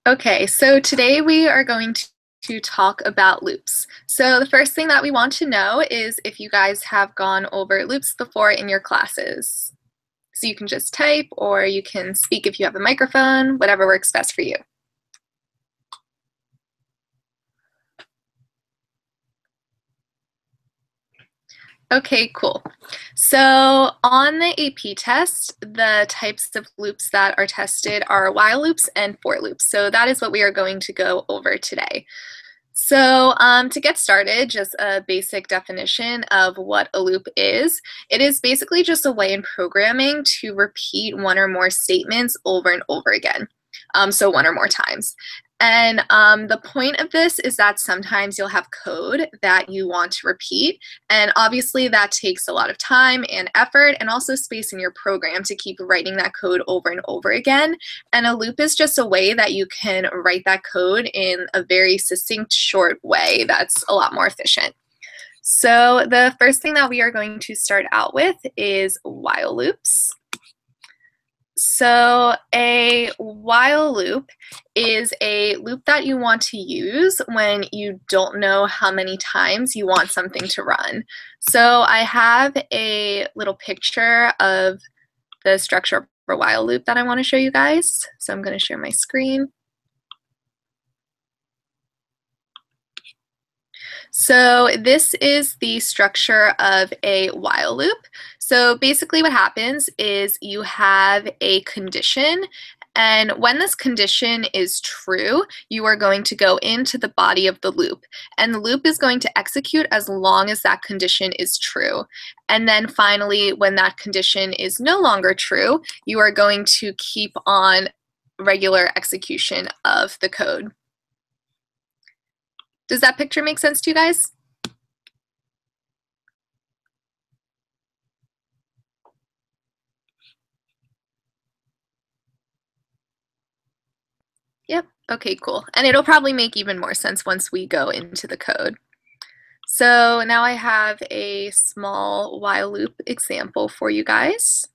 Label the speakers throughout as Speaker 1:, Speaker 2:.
Speaker 1: Okay, so today we are going to talk about loops. So the first thing that we want to know is if you guys have gone over loops before in your classes. So you can just type or you can speak if you have a microphone, whatever works best for you. Okay, cool. So on the AP test, the types of loops that are tested are while loops and for loops. So that is what we are going to go over today. So to get started, just a basic definition of what a loop is. It is basically just a way in programming to repeat one or more statements over and over again. So one or more times. And the point of this is that sometimes you'll have code that you want to repeat. And obviously that takes a lot of time and effort and also space in your program to keep writing that code over and over again. And a loop is just a way that you can write that code in a very succinct, short way that's a lot more efficient. So the first thing that we are going to start out with is while loops. So a while loop is a loop that you want to use when you don't know how many times you want something to run. So I have a little picture of the structure of a while loop that I want to show you guys. So I'm going to share my screen. So this is the structure of a while loop. So basically what happens is you have a condition, and when this condition is true, you are going to go into the body of the loop. And the loop is going to execute as long as that condition is true. And then finally, when that condition is no longer true, you are going to keep on regular execution of the code. Does that picture make sense to you guys? Yep. Okay, cool. And it'll probably make even more sense once we go into the code. So now I have a small while loop example for you guys.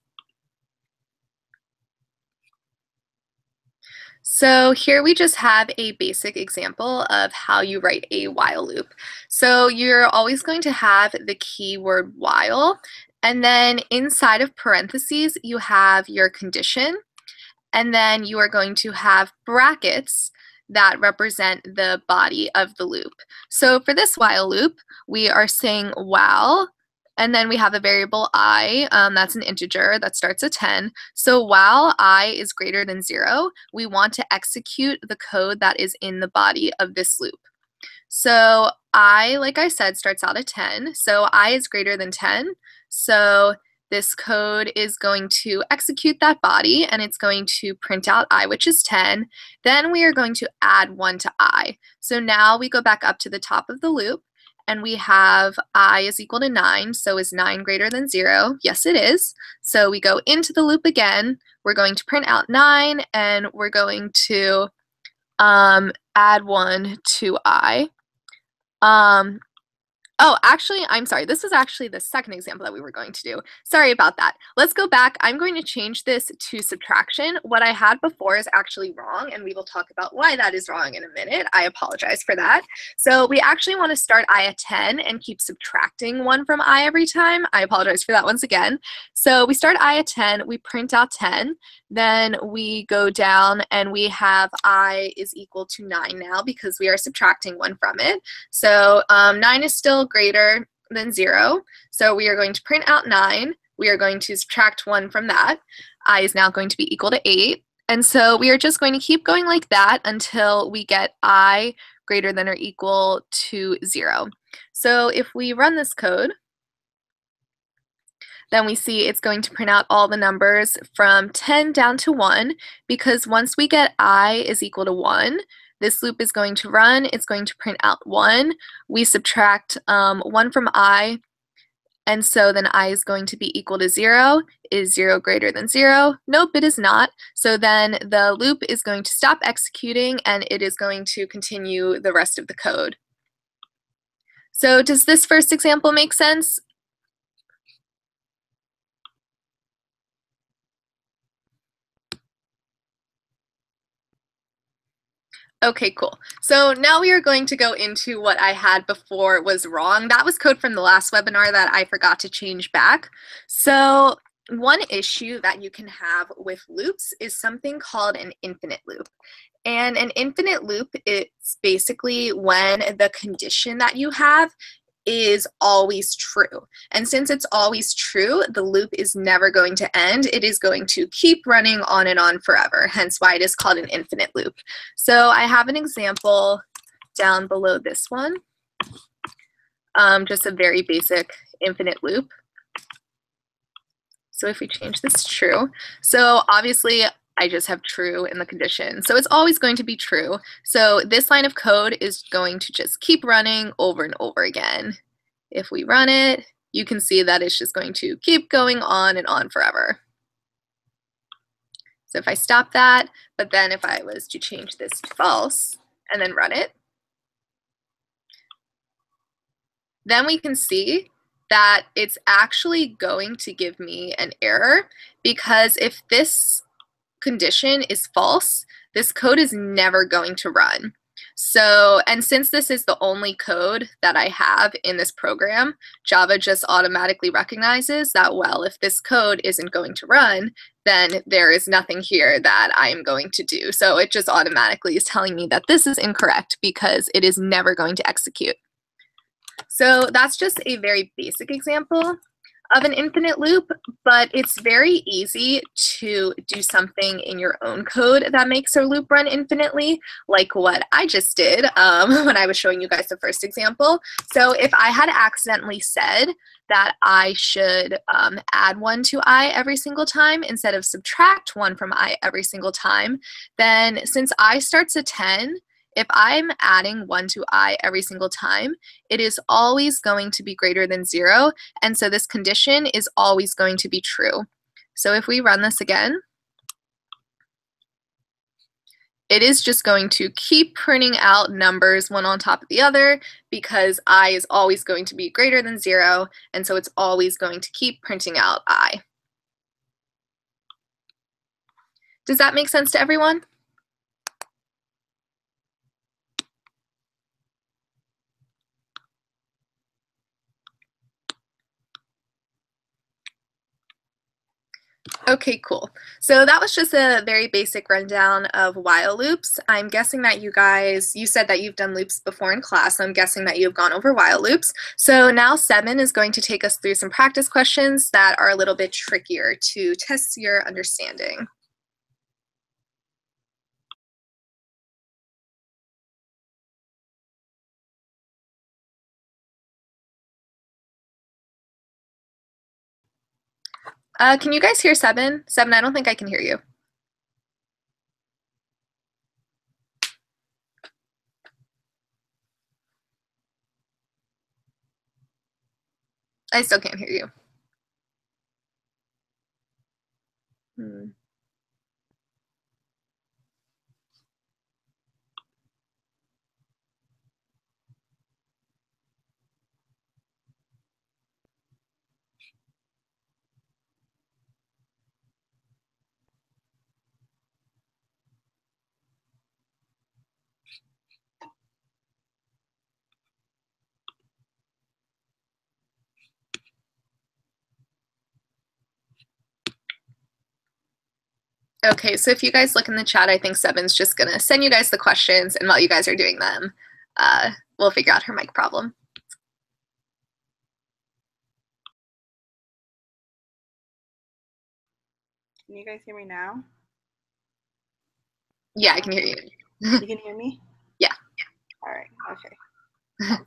Speaker 1: So here we just have a basic example of how you write a while loop. So you're always going to have the keyword while, and then inside of parentheses, you have your condition, and then you are going to have brackets that represent the body of the loop. So for this while loop, we are saying while, and then we have a variable I, that's an integer that starts at 10. So while I is greater than 0, we want to execute the code that is in the body of this loop. So I, like I said, starts out at 10. So I is greater than 10. So this code is going to execute that body, and it's going to print out I, which is 10. Then we are going to add 1 to I. So now we go back up to the top of the loop, and we have I is equal to 9. So is 9 greater than 0? Yes, it is. So we go into the loop again. We're going to print out 9, and we're going to add 1 to I. Oh, actually, I'm sorry. This was actually the second example that we were going to do. Sorry about that. Let's go back. I'm going to change this to subtraction. What I had before is actually wrong, and we will talk about why that is wrong in a minute. I apologize for that. So we actually want to start I at 10 and keep subtracting 1 from I every time. I apologize for that once again. So we start I at 10, we print out 10, then we go down and we have I is equal to 9 now because we are subtracting 1 from it. So 9 is still greater than 0. So we are going to print out 9. We are going to subtract 1 from that. I is now going to be equal to 8. And so we are just going to keep going like that until we get I greater than or equal to 0. So if we run this code, then we see it's going to print out all the numbers from 10 down to 1, because once we get I is equal to 1, this loop is going to run, it's going to print out 1. We subtract 1 from I, and so then I is going to be equal to 0. Is 0 greater than 0? Nope, it is not. So then the loop is going to stop executing, and it is going to continue the rest of the code. So does this first example make sense? Okay, cool. So now we are going to go into what I had before was wrong. That was code from the last webinar that I forgot to change back. So one issue that you can have with loops is something called an infinite loop. And an infinite loop is basically when the condition that you have is always true. And since it's always true, the loop is never going to end. It is going to keep running on and on forever, hence why it is called an infinite loop. So I have an example down below this one, just a very basic infinite loop. So if we change this to true, so obviously I just have true in the condition. So it's always going to be true. So this line of code is going to just keep running over and over again. If we run it, you can see that it's just going to keep going on and on forever. So if I stop that, but then if I was to change this to false and then run it, then we can see that it's actually going to give me an error, because if this condition is false, this code is never going to run. So, and since this is the only code that I have in this program, Java just automatically recognizes that, well, if this code isn't going to run, then there is nothing here that I am going to do. So it just automatically is telling me that this is incorrect because it is never going to execute. So that's just a very basic example of an infinite loop, but it's very easy to do something in your own code that makes a loop run infinitely, like what I just did when I was showing you guys the first example. So if I had accidentally said that I should add 1 to I every single time instead of subtract 1 from I every single time, then since I starts at 10, if I'm adding 1 to I every single time, it is always going to be greater than 0, and so this condition is always going to be true. So if we run this again, it is just going to keep printing out numbers one on top of the other because I is always going to be greater than 0, and so it's always going to keep printing out I. Does that make sense to everyone? Okay, cool. So that was just a very basic rundown of while loops. I'm guessing that you guys, you said that you've done loops before in class, so I'm guessing that you've gone over while loops. So now Seven is going to take us through some practice questions that are a little bit trickier to test your understanding. Can you guys hear Seven? Seven, I don't think I can hear you. I still can't hear you. Hmm. Okay, so if you guys look in the chat, I think Seven's just gonna send you guys the questions, and while you guys are doing them, we'll figure out her mic problem.
Speaker 2: Can you guys hear me now?
Speaker 1: Yeah, I can hear you.
Speaker 2: You can hear me?
Speaker 1: Yeah.
Speaker 2: All right, okay.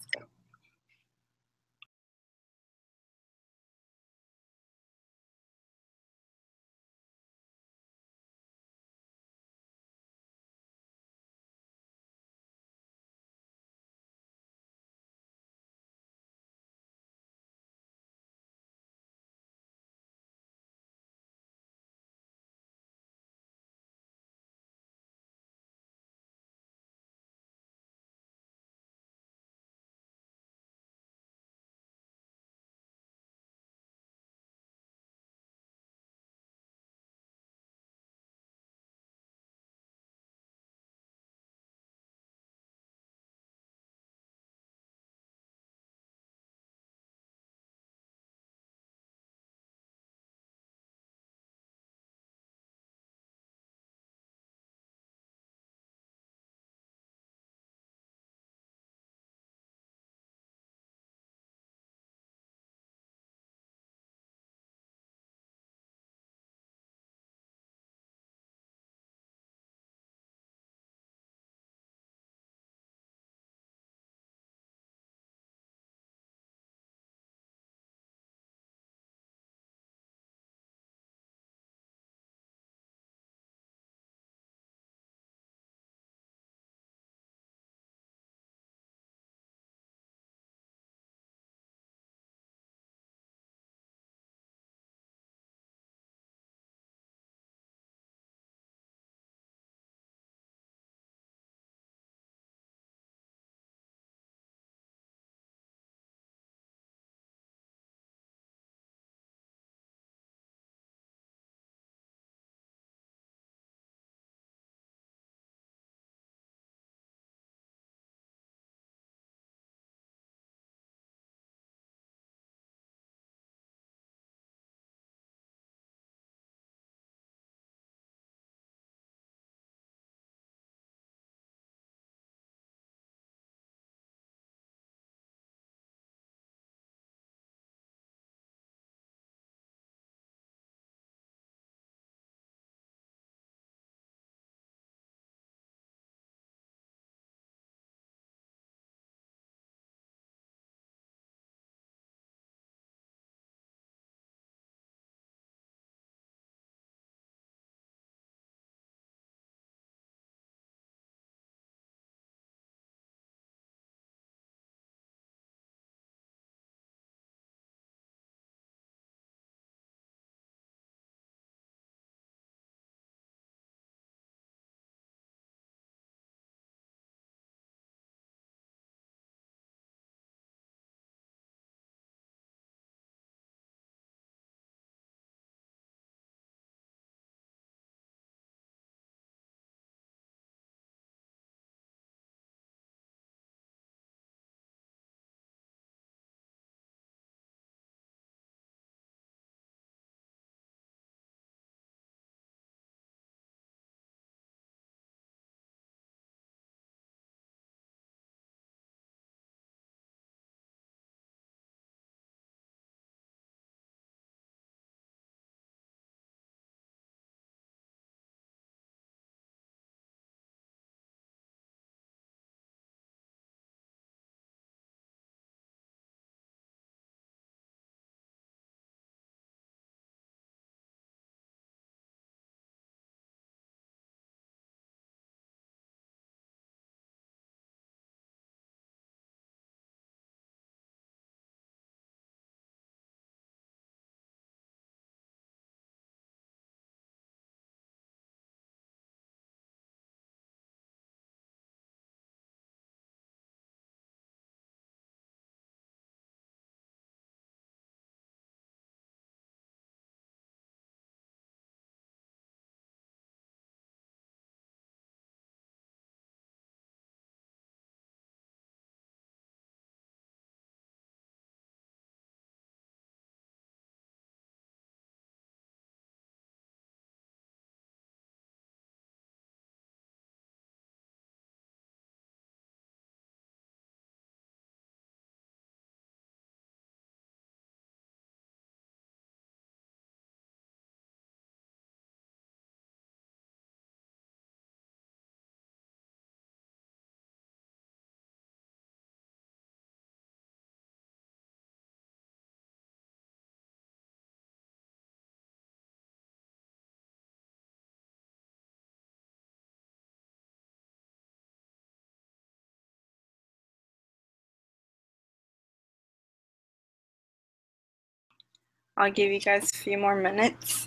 Speaker 2: I'll give you guys a few more minutes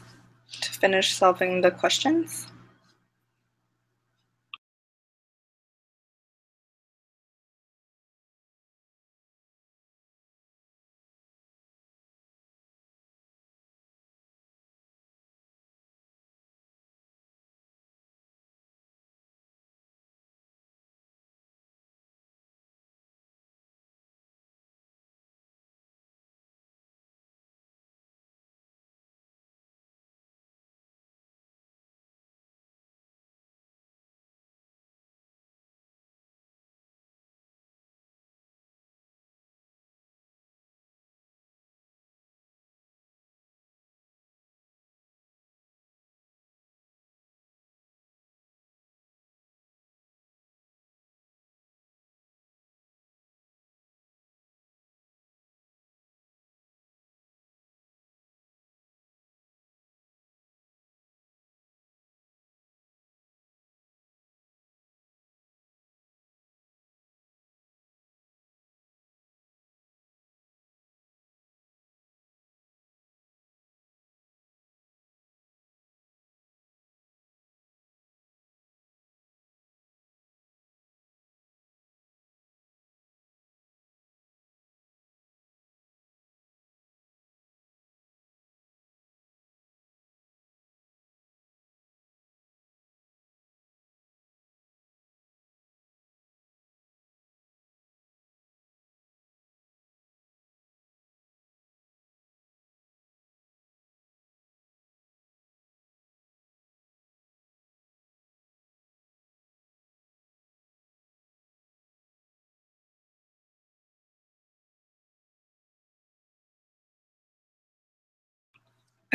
Speaker 2: to finish solving the questions.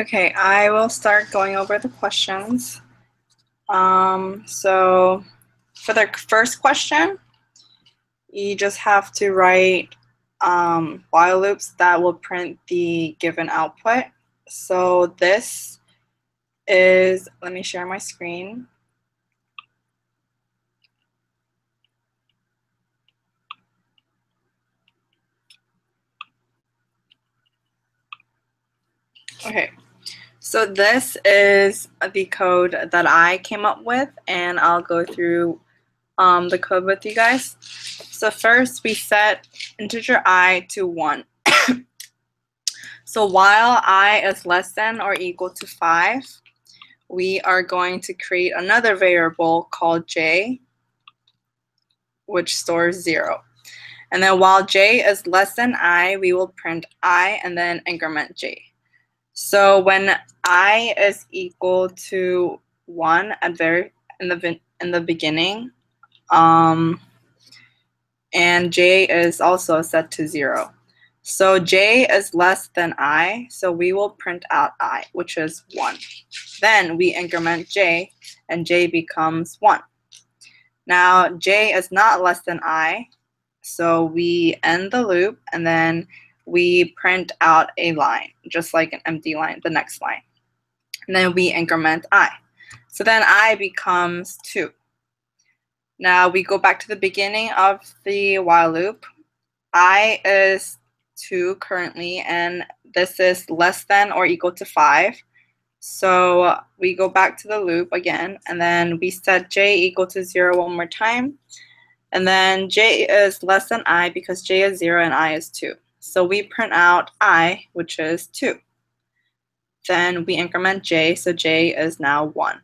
Speaker 2: Okay, I will start going over the questions. So for the first question, you just have to write while loops that will print the given output. So this is, let me share my screen. Okay, so this is the code that I came up with, and I'll go through the code with you guys. So first we set integer I to 1. So while I is less than or equal to 5, we are going to create another variable called j, which stores 0. And then while j is less than I, we will print I and then increment j. So when I is equal to 1 at in the beginning, and j is also set to 0. So j is less than I, so we will print out I, which is 1. Then we increment j, and j becomes 1. Now j is not less than I, so we end the loop, and then we print out a line, just like an empty line, the next line. And then we increment I. So then I becomes 2. Now we go back to the beginning of the while loop. I is 2 currently, and this is less than or equal to 5. So we go back to the loop again, and then we set j equal to 0 one more time. And then j is less than I because j is 0 and I is 2. So we print out I, which is 2. Then we increment j, so j is now 1.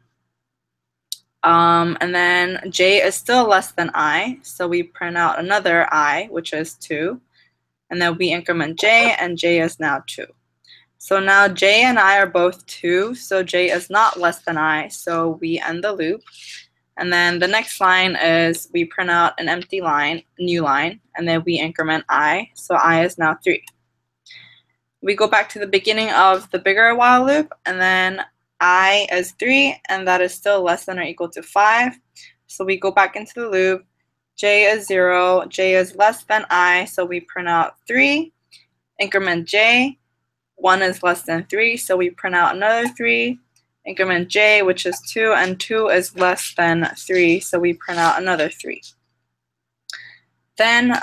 Speaker 2: And then j is still less than I, so we print out another I, which is 2. And then we increment j, and j is now 2. So now j and I are both 2, so j is not less than I, so we end the loop. And then the next line is we print out an empty line, new line, and then we increment I, so I is now 3. We go back to the beginning of the bigger while loop, and then I is 3, and that is still less than or equal to 5. So we go back into the loop. J is 0, j is less than I, so we print out 3, increment j, 1 is less than 3, so we print out another 3, increment j, which is 2, and 2 is less than 3, so we print out another 3. Then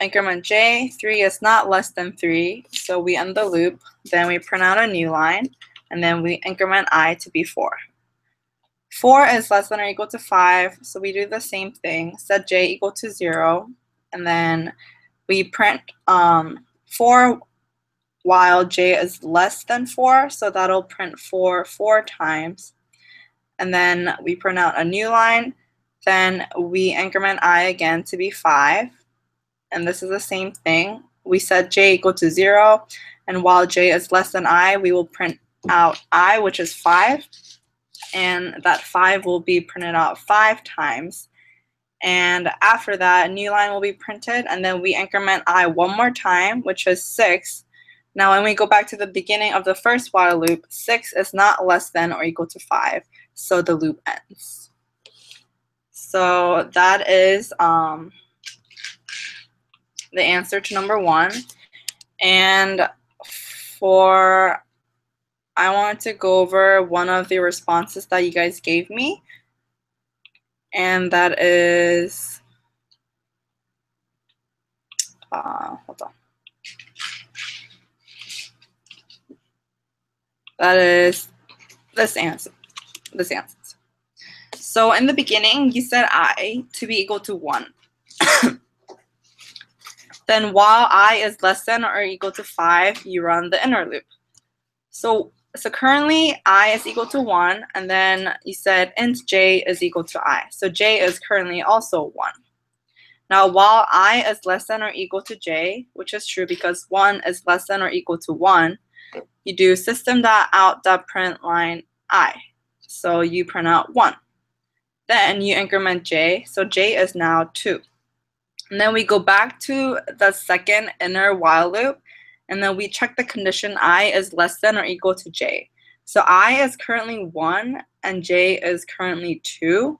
Speaker 2: increment j, 3 is not less than 3, so we end the loop. Then we print out a new line, and then we increment I to be 4. 4 is less than or equal to 5, so we do the same thing. Set j equal to 0, and then we print 4 while j is less than 4, so that'll print 4 times. And then we print out a new line. Then we increment I again to be 5, and this is the same thing. We set j equal to 0, and while j is less than I, we will print out I, which is 5, and that 5 will be printed out 5 times. And after that, a new line will be printed, and then we increment I one more time, which is 6. Now when we go back to the beginning of the first while loop, 6 is not less than or equal to 5, so the loop ends. So that is the answer to number 1. And I wanted to go over one of the responses that you guys gave me, and that is, hold on. That is this answer. So in the beginning, you set I to be equal to 1. Then while I is less than or equal to 5, you run the inner loop. So currently I is equal to 1, and then you said int j is equal to I. So j is currently also 1. Now while I is less than or equal to j, which is true because 1 is less than or equal to 1, you do system.out.println I. So you print out 1. Then you increment j, so j is now 2. And then we go back to the second inner while loop, and then we check the condition I is less than or equal to j. So I is currently 1, and j is currently 2,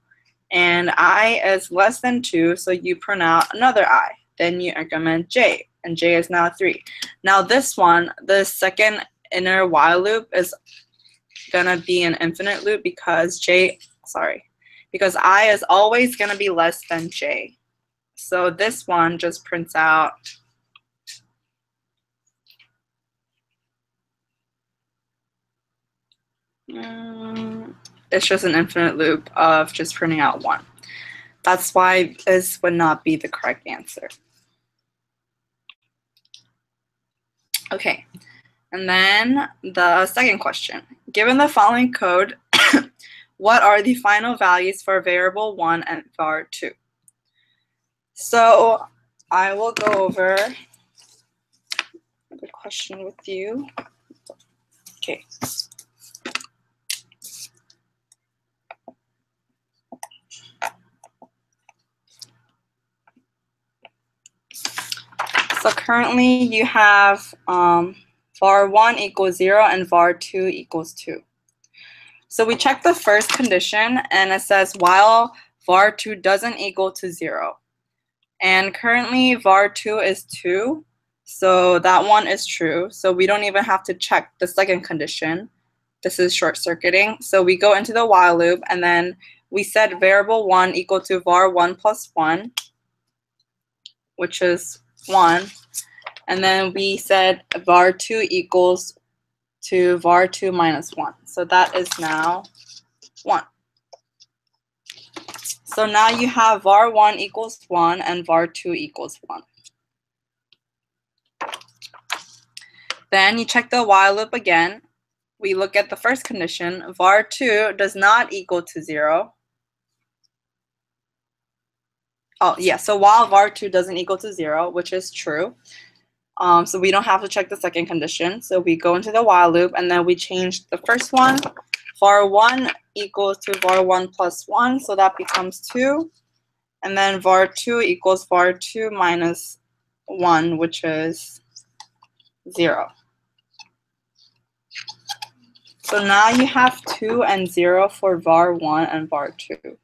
Speaker 2: and I is less than 2, so you print out another I. Then you increment j, and j is now 3. Now this one, the second inner while loop, is gonna be an infinite loop because because I is always gonna be less than j. So this one just prints out it's just an infinite loop of just printing out 1. That's why this would not be the correct answer. Okay, and then the second question. Given the following code, what are the final values for variable 1 and var2? So I will go over a good question with you. Okay. So currently you have var1 equals 0 and var2 equals 2. So we check the first condition, and it says while var2 doesn't equal to 0. And currently var2 is 2, so that one is true. So we don't even have to check the second condition. This is short-circuiting. So we go into the while loop, and then we set variable 1 equal to var1 plus 1, which is 1. And then we set var2 equals to var2 minus 1. So that is now 1. So now you have var1 equals 1 and var2 equals 1. Then you check the while loop again. We look at the first condition. var2 does not equal to 0. Oh, yeah, so while var2 doesn't equal to 0, which is true, so we don't have to check the second condition. So we go into the while loop, and then we change the first one. var1 equals to var1 plus 1, so that becomes 2. And then var2 equals var2 minus 1, which is 0. So now you have 2 and 0 for var1 and var2.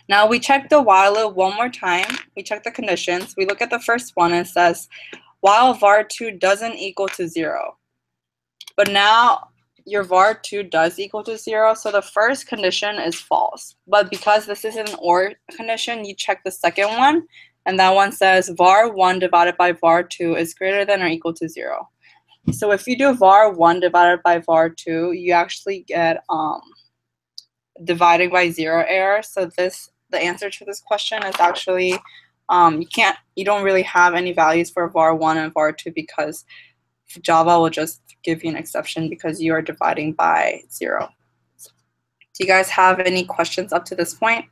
Speaker 2: Now we check the while loop one more time. We check the conditions. We look at the first one, and it says while var2 doesn't equal to 0. But now your var2 does equal to 0, so the first condition is false. But because this is an OR condition, you check the second one, And that one says var1 divided by var2 is greater than or equal to 0. So if you do var1 divided by var2, you actually get dividing by 0 error. So the answer to this question is actually you don't really have any values for var1 and var2 because Java will just give you an exception because you are dividing by 0. Do you guys have any questions up to this point?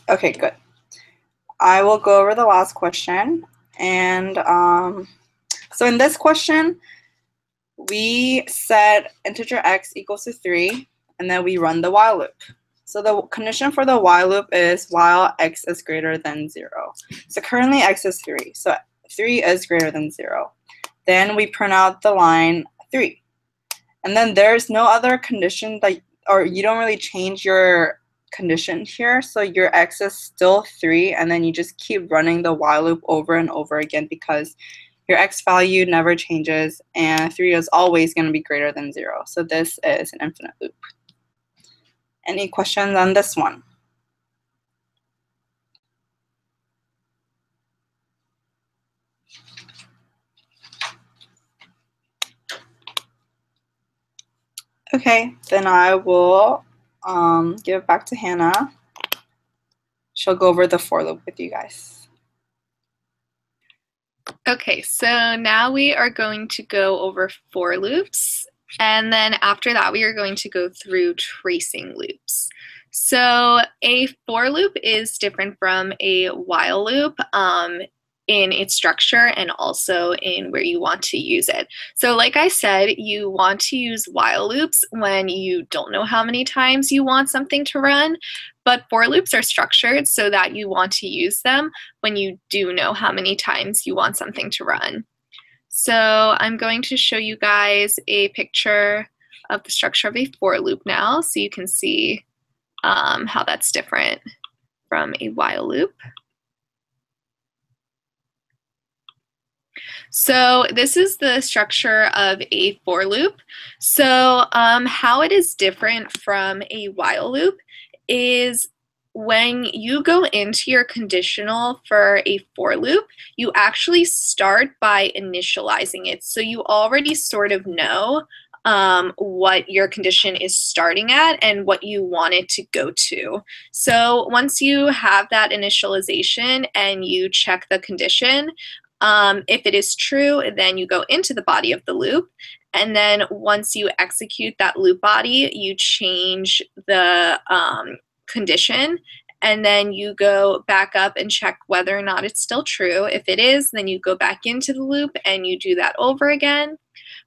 Speaker 2: Okay, good. I will go over the last question. And so in this question, we set integer x equals to 3, and then we run the while loop. So the condition for the while loop is while x is greater than 0. So currently x is 3, so 3 is greater than 0. Then we print out the line 3. And then there's no other condition or you don't really change your condition here, so your x is still 3, and then you just keep running the while loop over and over again because your x value never changes, and 3 is always going to be greater than 0. So this is an infinite loop. Any questions on this one? Okay, then I will give it back to Hannah. She'll go over the for loop with you guys.
Speaker 1: Okay, so now we are going to go over for loops, and then after that we are going to go through tracing loops. So a for loop is different from a while loop in its structure and also in where you want to use it. So like I said, you want to use while loops when you don't know how many times you want something to run, but for loops are structured so that you want to use them when you do know how many times you want something to run. So I'm going to show you guys a picture of the structure of a for loop now so you can see how that's different from a while loop. So this is the structure of a for loop. So how it is different from a while loop is when you go into your conditional for a for loop, you actually start by initializing it. So you already sort of know what your condition is starting at and what you want it to go to. So once you have that initialization and you check the condition, if it is true, then you go into the body of the loop. And then once you execute that loop body, you change the condition. And then you go back up and check whether or not it's still true. If it is, then you go back into the loop and you do that over again.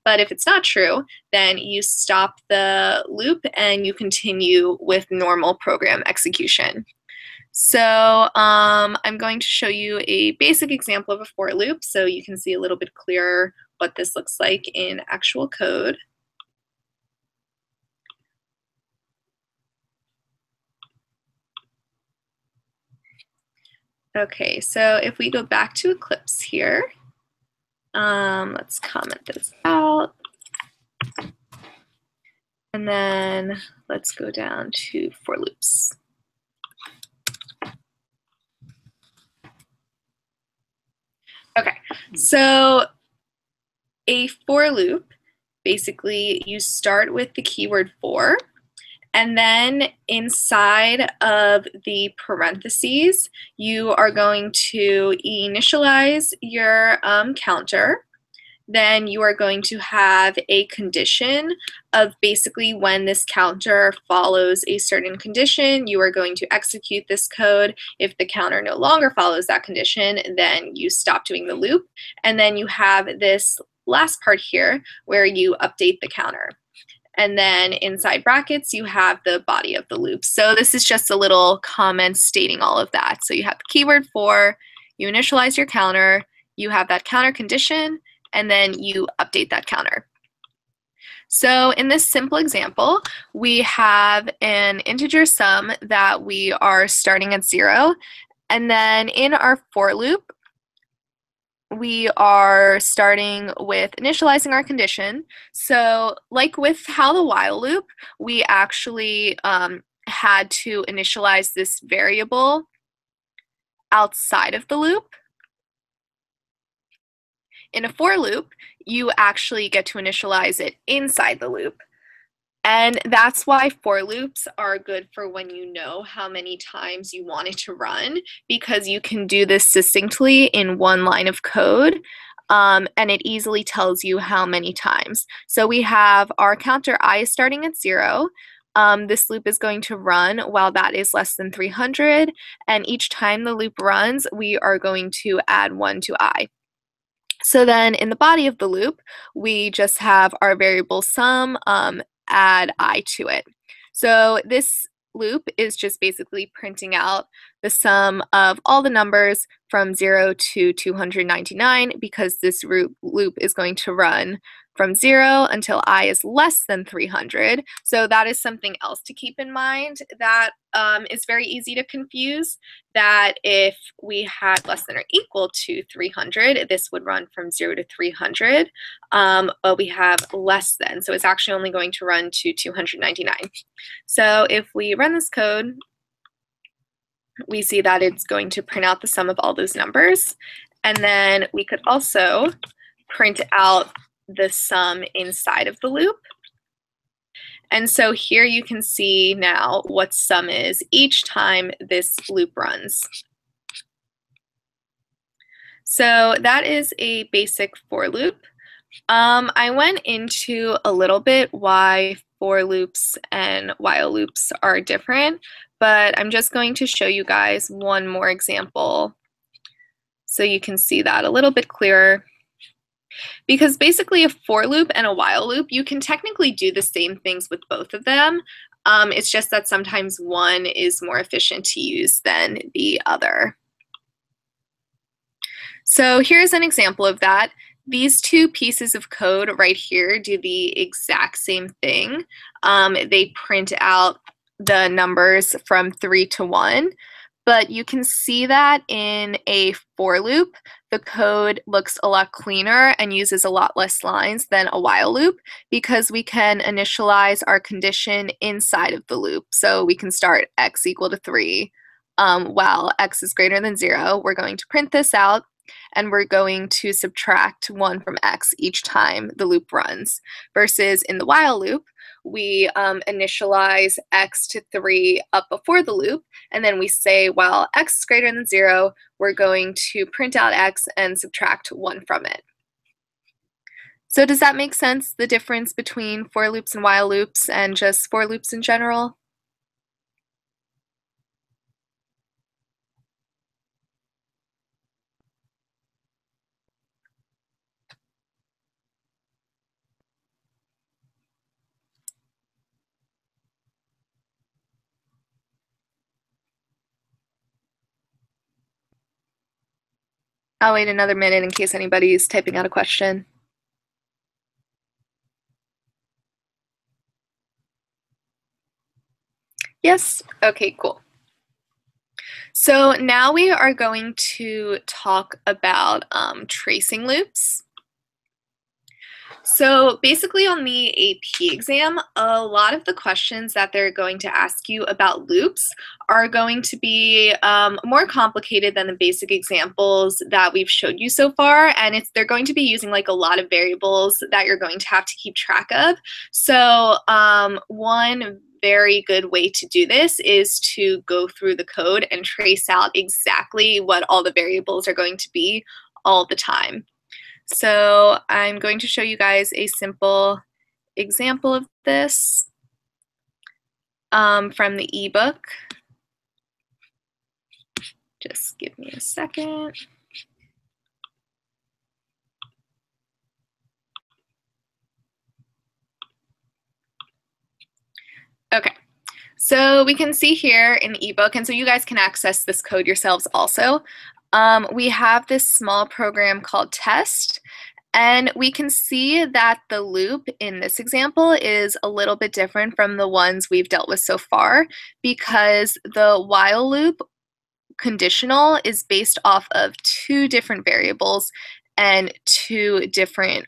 Speaker 1: But if it's not true, then you stop the loop and you continue with normal program execution. So I'm going to show you a basic example of a for loop so you can see a little bit clearer what this looks like in actual code. Okay, so if we go back to Eclipse here, let's comment this out. And then let's go down to for loops. Okay, so a for loop, basically you start with the keyword for, and then inside of the parentheses, you are going to initialize your counter. Then you are going to have a condition of basically when this counter follows a certain condition, you are going to execute this code. If the counter no longer follows that condition, then you stop doing the loop. And then you have this last part here where you update the counter. And then inside brackets, you have the body of the loop. So this is just a little comment stating all of that. So you have the keyword for, you initialize your counter, you have that counter condition, and then you update that counter. So in this simple example, we have an integer sum that we are starting at 0. And then in our for loop, we are starting with initializing our condition. So like with how the while loop, we actually had to initialize this variable outside of the loop. In a for loop, you actually get to initialize it inside the loop. And that's why for loops are good for when you know how many times you want it to run, because you can do this succinctly in one line of code, and it easily tells you how many times. So we have our counter I is starting at 0. This loop is going to run while that is less than 300, and each time the loop runs, we are going to add 1 to I. So then in the body of the loop, we just have our variable sum, add I to it. So this loop is just basically printing out the sum of all the numbers from 0 to 299, because this loop is going to run from 0 until I is less than 300. So that is something else to keep in mind that is very easy to confuse, that if we had less than or equal to 300, this would run from 0 to 300, but we have less than, so it's actually only going to run to 299. So if we run this code, we see that it's going to print out the sum of all those numbers, and then we could also print out the sum inside of the loop. And so here you can see now what sum is each time this loop runs. So that is a basic for loop. I went into a little bit why for loops and while loops are different, but I'm just going to show you guys one more example so you can see that a little bit clearer. Because basically a for loop and a while loop, you can technically do the same things with both of them. It's just that sometimes one is more efficient to use than the other. So here's an example of that. These two pieces of code right here do the exact same thing. They print out the numbers from 3 to 1. But you can see that in a for loop, the code looks a lot cleaner and uses a lot less lines than a while loop, because we can initialize our condition inside of the loop. So we can start x equal to 3 while x is greater than 0. We're going to print this out, and we're going to subtract 1 from x each time the loop runs. Versus in the while loop, we initialize x to 3 up before the loop, and then we say while x is greater than 0, we're going to print out x and subtract 1 from it. So does that make sense, the difference between for loops and while loops and just for loops in general? I'll wait another minute in case anybody's typing out a question. Yes? Okay, cool. So now we are going to talk about tracing loops. So basically on the AP exam, a lot of the questions that they're going to ask you about loops are going to be more complicated than the basic examples that we've showed you so far, and they're going to be using like a lot of variables that you're going to have to keep track of. So one very good way to do this is to go through the code and trace out exactly what all the variables are going to be all the time. So I'm going to show you guys a simple example of this from the ebook. Just give me a second. Okay, so we can see here in the ebook, and so you guys can access this code yourselves also. We have this small program called test, and we can see that the loop in this example is a little bit different from the ones we've dealt with so far, because the while loop conditional is based off of 2 different variables, and two different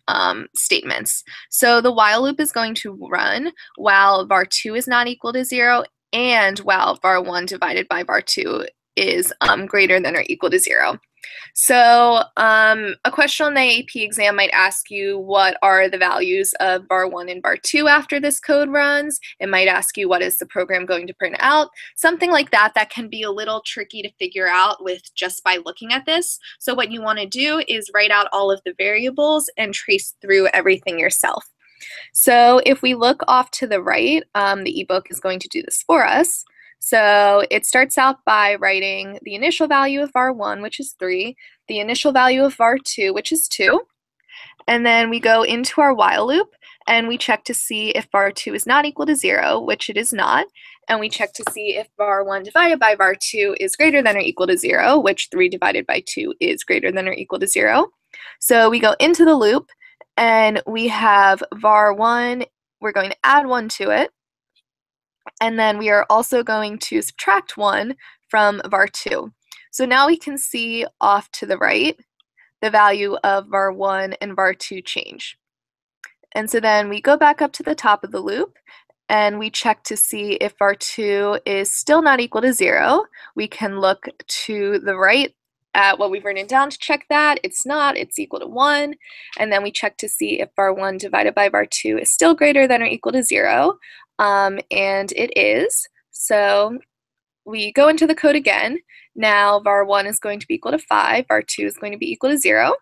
Speaker 1: statements. So the while loop is going to run while var2 is not equal to 0 and while var1 divided by var2 is greater than or equal to 0. So a question on the AP exam might ask you what are the values of var1 and var2 after this code runs. It might ask you what is the program going to print out. Something like that can be a little tricky to figure out with just by looking at this. So what you want to do is write out all of the variables and trace through everything yourself. So if we look off to the right, the ebook is going to do this for us. So it starts out by writing the initial value of var1, which is 3, the initial value of var2, which is 2, and then we go into our while loop and we check to see if var2 is not equal to 0, which it is not, and we check to see if var1 divided by var2 is greater than or equal to 0, which 3 divided by 2 is greater than or equal to 0. So we go into the loop and we have var1, we're going to add 1 to it, and then we are also going to subtract 1 from var2. So now we can see off to the right the value of var1 and var2 change. And so then we go back up to the top of the loop and we check to see if var2 is still not equal to 0. We can look to the right at what we've written down to check that. It's not, it's equal to 1. And then we check to see if var1 divided by var2 is still greater than or equal to 0. And it is. So we go into the code again. Now var1 is going to be equal to 5, var2 is going to be equal to 0.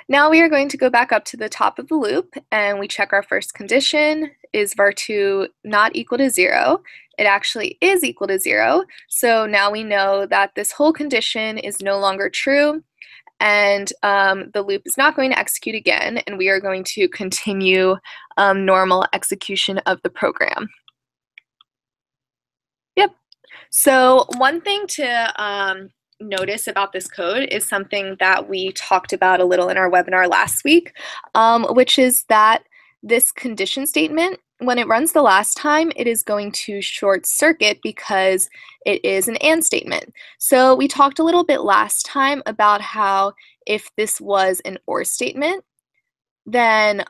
Speaker 1: Now we are going to go back up to the top of the loop and we check our first condition. Is var2 not equal to 0? It actually is equal to 0. So now we know that this whole condition is no longer true, and the loop is not going to execute again, and we are going to continue normal execution of the program. Yep. So one thing to notice about this code is something that we talked about a little in our webinar last week, which is that this condition statement, when it runs the last time, it is going to short circuit because it is an AND statement. So we talked a little bit last time about how if this was an OR statement, then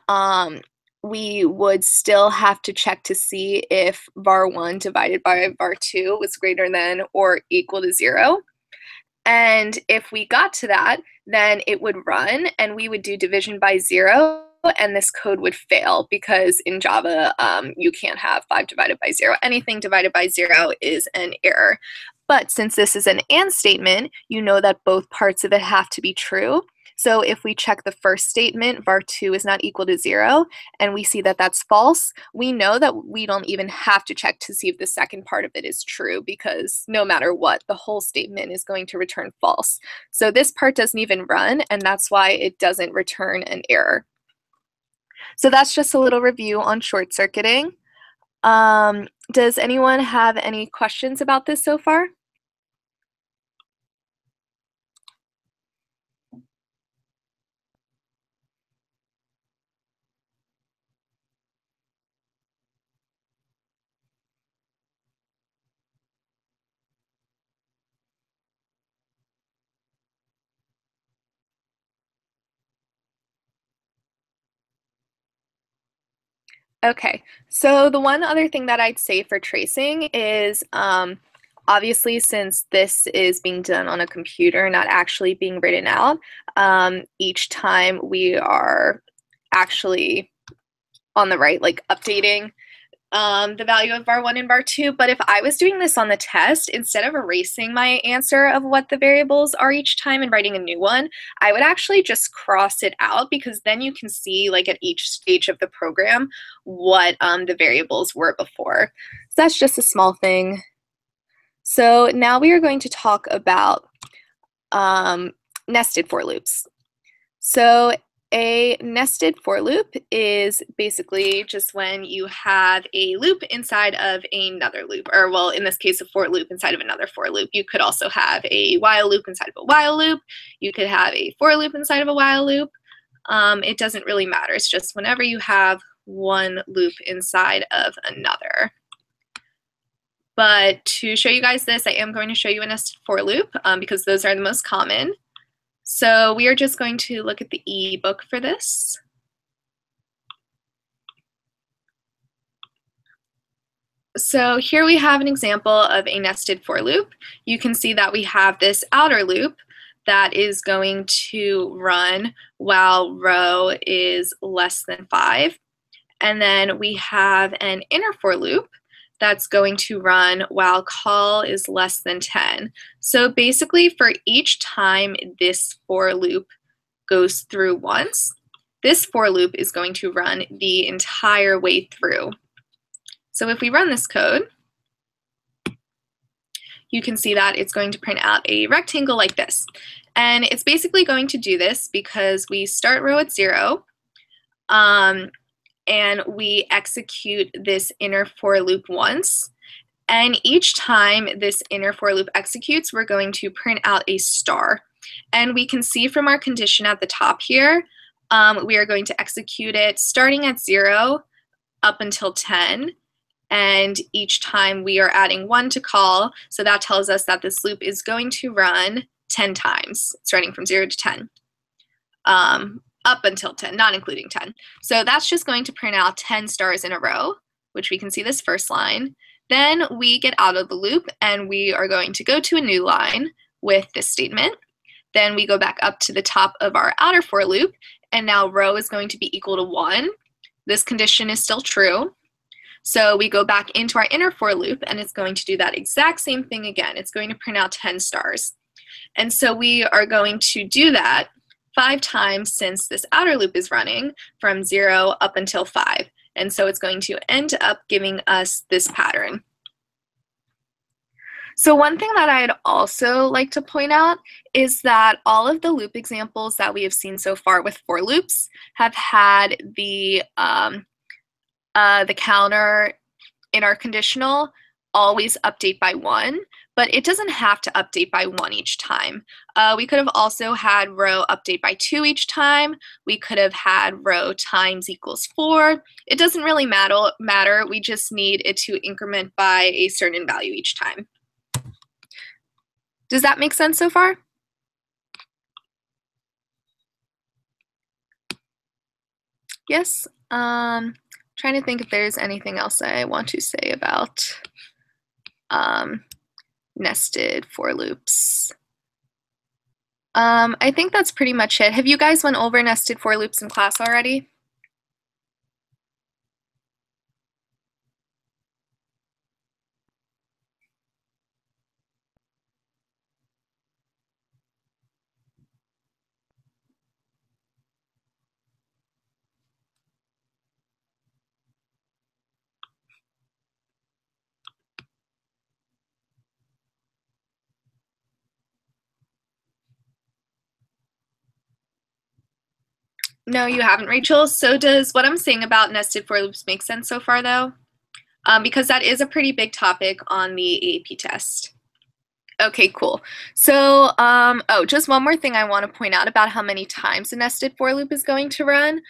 Speaker 1: we would still have to check to see if var1 divided by var2 was greater than or equal to 0. And if we got to that, then it would run and we would do division by 0, and this code would fail because in Java you can't have 5 divided by 0. Anything divided by 0 is an error. But since this is an AND statement, you know that both parts of it have to be true. So if we check the first statement, var2 is not equal to 0, and we see that that's false, we know that we don't even have to check to see if the second part of it is true, because no matter what, the whole statement is going to return false. So this part doesn't even run, and that's why it doesn't return an error. So that's just a little review on short circuiting. Does anyone have any questions about this so far? Okay, so the one other thing that I'd say for tracing is obviously since this is being done on a computer, not actually being written out, each time we are actually on the right, like updating the value of var1 and var2, but if I was doing this on the test, instead of erasing my answer of what the variables are each time and writing a new one, I would actually just cross it out, because then you can see like at each stage of the program what the variables were before. So that's just a small thing. So now we are going to talk about nested for loops. So a nested for loop is basically just when you have a loop inside of another loop, or well, in this case, a for loop inside of another for loop. You could also have a while loop inside of a while loop. You could have a for loop inside of a while loop. It doesn't really matter. It's just whenever you have one loop inside of another. But to show you guys this, I am going to show you a nested for loop because those are the most common. So we are just going to look at the ebook for this. So here we have an example of a nested for loop. You can see that we have this outer loop that is going to run while row is less than 5. And then we have an inner for loop that's going to run while call is less than 10. So basically for each time this for loop goes through once, this for loop is going to run the entire way through. So if we run this code, you can see that it's going to print out a rectangle like this. And it's basically going to do this because we start row at 0, and we execute this inner for loop once. And each time this inner for loop executes, we're going to print out a star. And we can see from our condition at the top here, we are going to execute it starting at 0 up until 10. And each time we are adding 1 to call, so that tells us that this loop is going to run 10 times. It's running from 0 to 10, up until 10, not including 10. So that's just going to print out 10 stars in a row, which we can see this first line. Then we get out of the loop and we are going to go to a new line with this statement. Then we go back up to the top of our outer for loop, and now row is going to be equal to 1. This condition is still true. So we go back into our inner for loop, and it's going to do that exact same thing again. It's going to print out 10 stars. And so we are going to do that 5 times since this outer loop is running from 0 up until 5. And so it's going to end up giving us this pattern. So one thing that I'd also like to point out is that all of the loop examples that we have seen so far with for loops have had the counter in our conditional always update by 1, but it doesn't have to update by 1 each time. We could have also had row update by 2 each time. We could have had row times equals 4. It doesn't really matter. We just need it to increment by a certain value each time. Does that make sense so far? Yes? Trying to think if there's anything else I want to say about nested for loops. I think that's pretty much it. Have you guys went over nested for loops in class already? No, you haven't, Rachel. So does what I'm saying about nested for loops make sense so far, though? Because that is a pretty big topic on the AAP test. Okay, cool. So, oh, just one more thing I want to point out about how many times a nested for loop is going to run.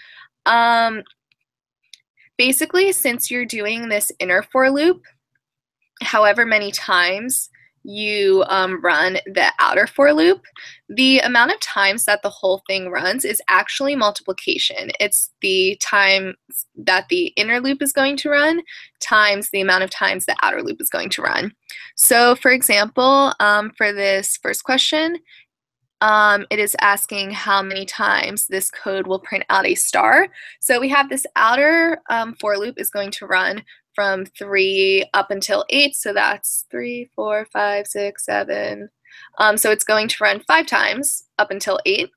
Speaker 1: Basically, since you're doing this inner for loop, however many times you run the outer for loop, the amount of times that the whole thing runs is actually multiplication. It's the time that the inner loop is going to run times the amount of times the outer loop is going to run. So for example, for this first question, it is asking how many times this code will print out a star. So we have this outer for loop is going to run from 3 up until 8, so that's 3, 4, 5, 6, 7. So it's going to run 5 times up until 8.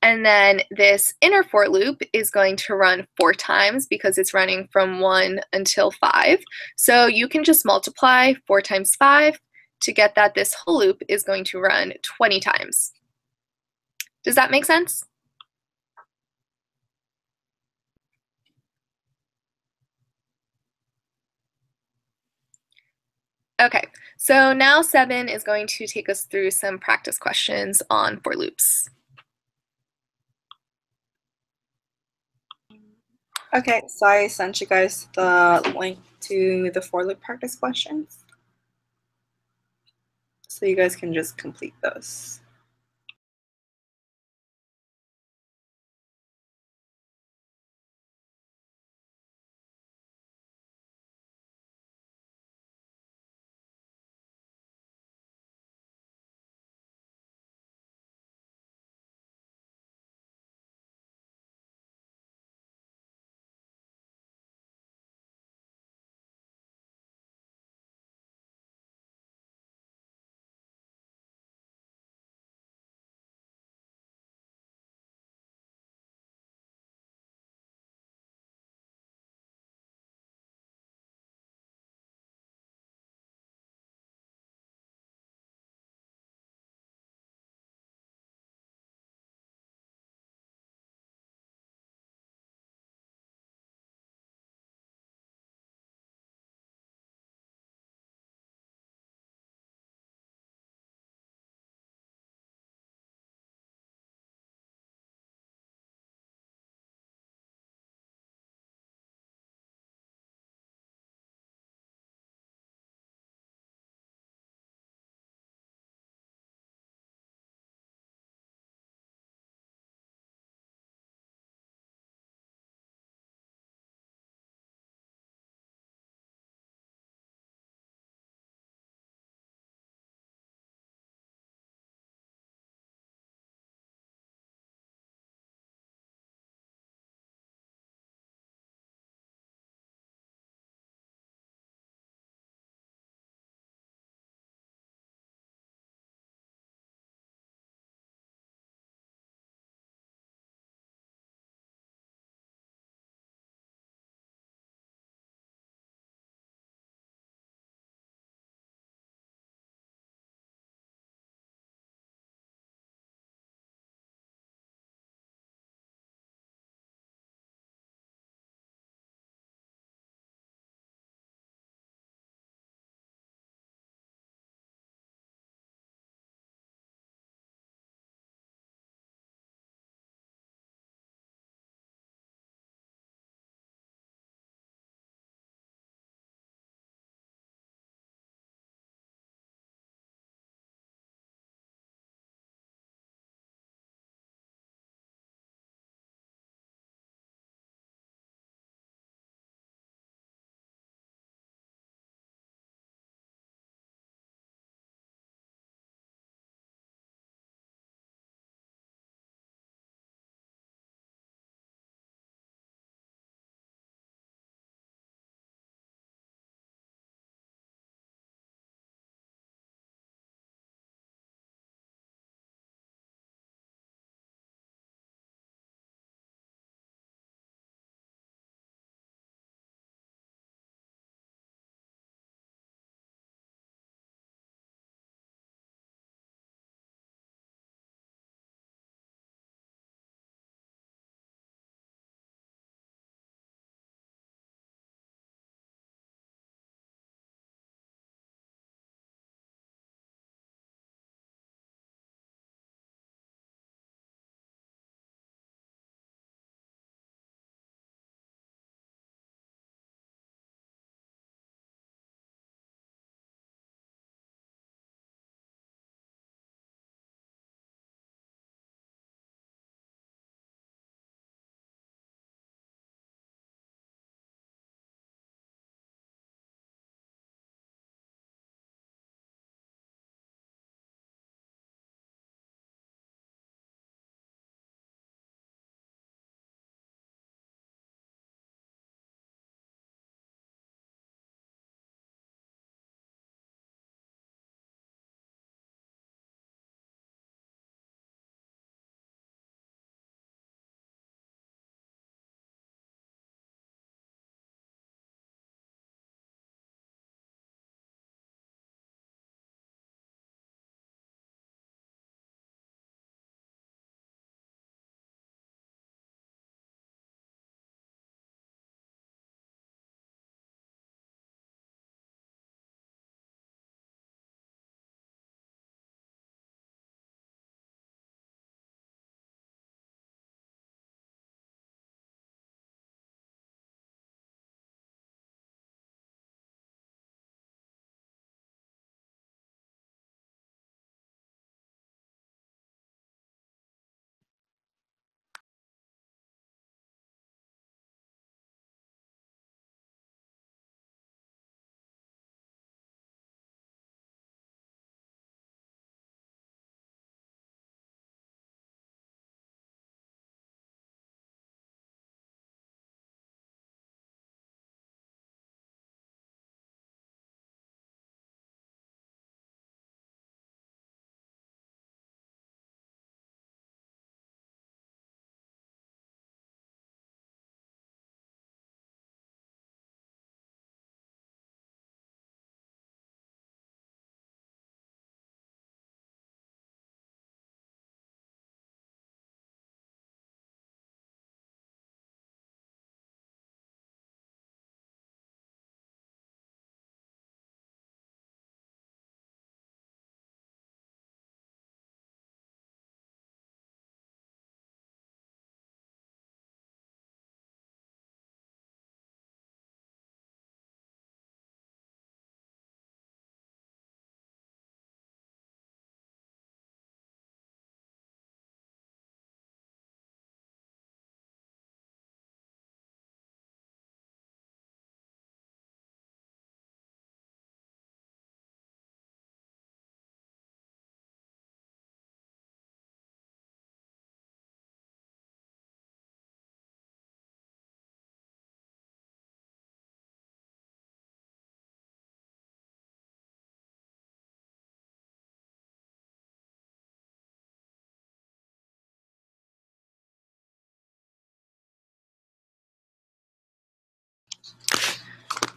Speaker 1: And then this inner for loop is going to run 4 times because it's running from 1 until 5. So you can just multiply 4 times 5 to get that this whole loop is going to run 20 times. Does that make sense? Okay, so now 7 is going to take us through some practice questions on for loops.
Speaker 2: Okay, so I sent you guys the link to the for loop practice questions, so you guys can just complete those.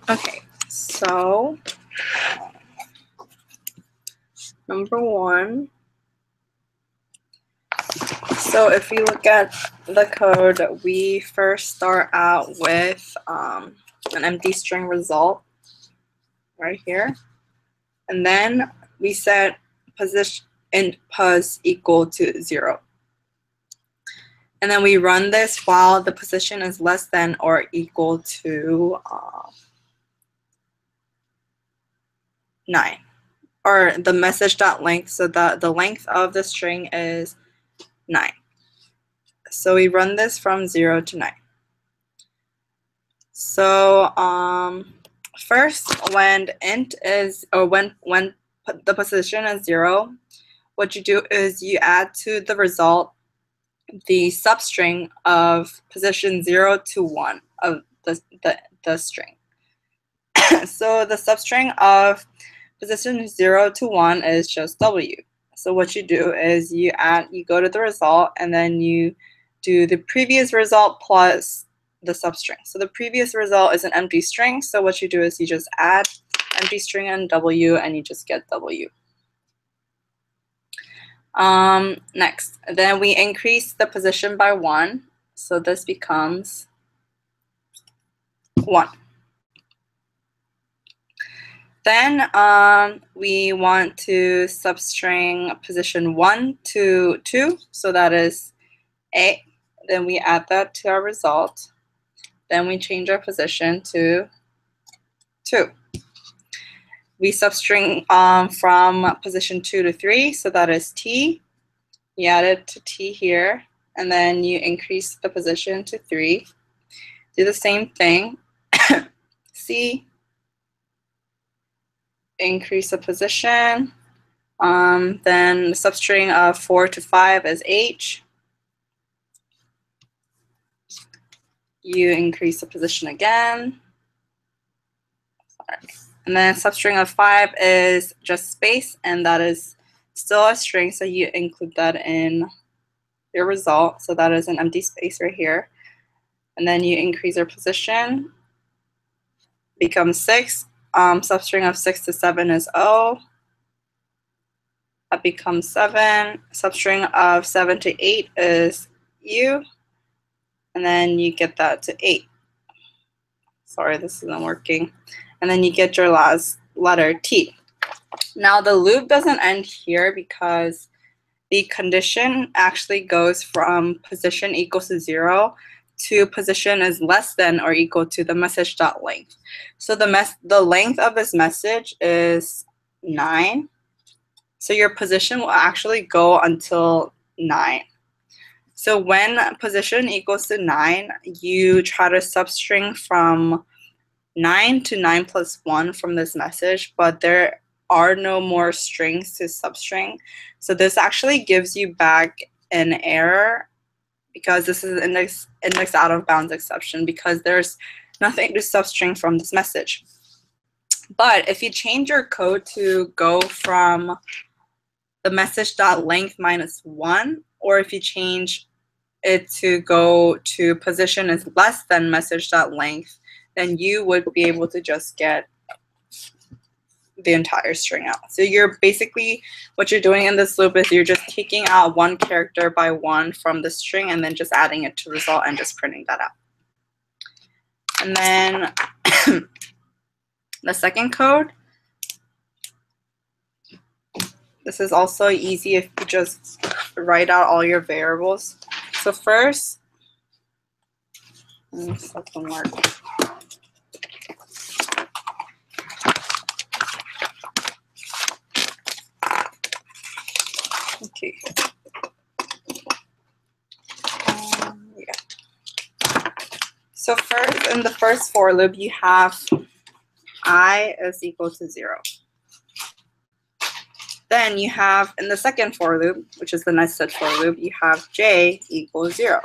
Speaker 2: Okay, so number 1. So if you look at the code, we first start out with an empty string result right here. And then we set position int pos equal to 0. And then we run this while the position is less than or equal to 9. Or the message.length, so the length of the string is 9. So we run this from 0 to 9. So first, when int is, or when the position is 0, what you do is you add to the result the substring of position 0 to 1 of the string. So the substring of position 0 to 1 is just W. So what you do is you go to the result and then you do the previous result plus the substring. So the previous result is an empty string, so what you do is you just add empty string and W and you just get W. Next, then we increase the position by 1, so this becomes 1. Then we want to substring position 1 to 2, so that is A. Then we add that to our result. Then we change our position to 2. We substring from position 2 to 3, so that is T. You add it to T here, and then you increase the position to 3. Do the same thing. C. Increase the position. Then the substring of 4 to 5 is H. You increase the position again. Sorry. And then substring of 5 is just space, and that is still a string, so you include that in your result. So that is an empty space right here. And then you increase your position, becomes 6. Substring of 6 to 7 is O. That becomes 7. Substring of 7 to 8 is U. And then you get that to 8. Sorry, this isn't working. And then you get your last letter, T. Now the loop doesn't end here because the condition actually goes from position equals to 0 to position is less than or equal to the message.length. So the length of this message is 9. So your position will actually go until 9. So when position equals to 9, you try to substring from 9 to 9 plus 1 from this message, but there are no more strings to substring. So this actually gives you back an error because this is an index out of bounds exception because there's nothing to substring from this message. But if you change your code to go from the message.length minus 1, or if you change it to go to position is less than message.length, then you would be able to just get the entire string out. So you're basically, what you're doing in this loop is you're just taking out one character by one from the string and then just adding it to result and just printing that out. And then the second code, this is also easy if you just write out all your variables. So first, second mark. Okay. Yeah. So first, in the first for loop, you have I is equal to 0. Then you have, in the second for loop, which is the nested for loop, you have j equals 0.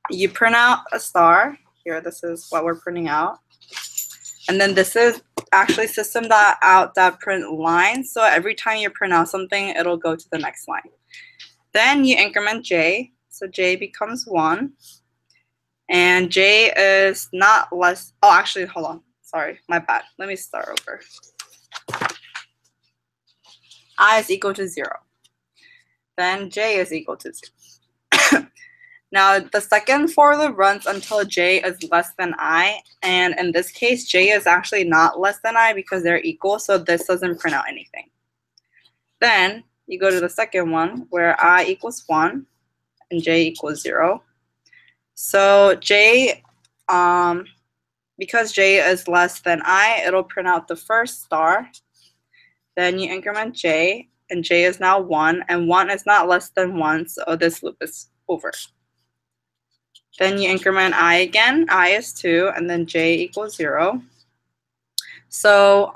Speaker 2: You print out a star. Here, this is what we're printing out. And then this is actually system.out.print line. So every time you print out something, it'll go to the next line. Then you increment j. So j becomes 1. And j is not less, oh, actually, hold on. Sorry, my bad. Let me start over. I is equal to 0. Then j is equal to 0. Now, the second for loop runs until j is less than I, and in this case, j is actually not less than I because they're equal, so this doesn't print out anything. Then you go to the second one where I equals 1 and j equals 0. So j, because j is less than I, it'll print out the first star. Then you increment j, and j is now 1, and 1 is not less than 1, so this loop is over. Then you increment I again, I is 2, and then j equals 0. So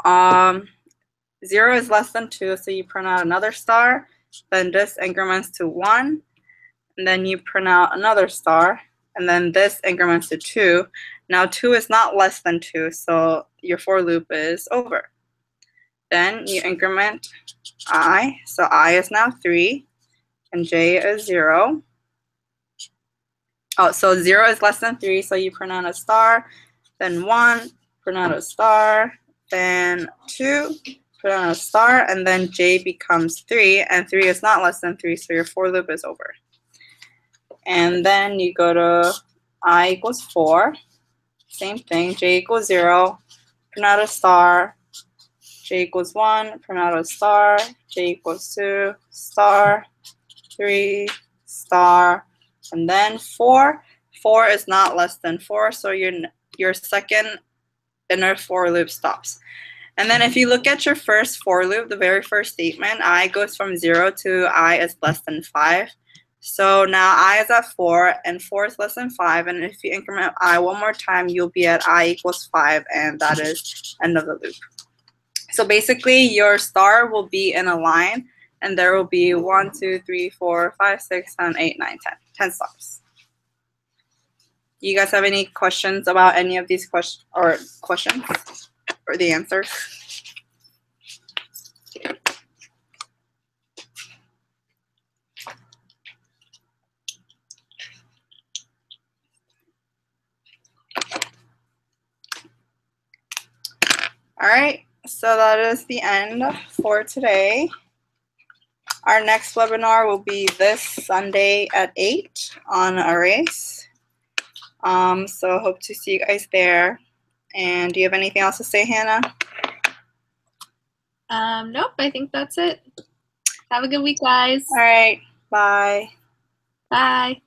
Speaker 2: 0 is less than 2, so you print out another star. Then this increments to 1, and then you print out another star, and then this increments to 2. Now 2 is not less than 2, so your for loop is over. Then you increment I, so I is now 3, and j is 0. Oh, so 0 is less than 3, so you print out a star, then 1, print out a star, then 2, print out a star, and then j becomes 3, and 3 is not less than 3, so your for loop is over. And then you go to I equals 4, same thing, j equals 0, print out a star, j equals 1, print out a star, j equals 2, star, 3, star, and then 4. 4 is not less than 4, so your second inner for loop stops. And then if you look at your first for loop, the very first statement, I goes from 0 to I is less than 5. So now I is at 4, and 4 is less than 5, and if you increment I one more time, you'll be at I equals 5, and that is end of the loop. So basically, your star will be in a line, and there will be 1, 2, 3, 4, 5, 6, 7, 8, 9, 10. 10 stars. Do you guys have any questions about any of these questions or the answers? All right, so that is the end for today. Our next webinar will be this Sunday at 8 on arrays. So hope to see you guys there. And do you have anything else to say, Hannah?
Speaker 1: Nope, I think that's it. Have a good week, guys.
Speaker 2: All right, bye.
Speaker 1: Bye.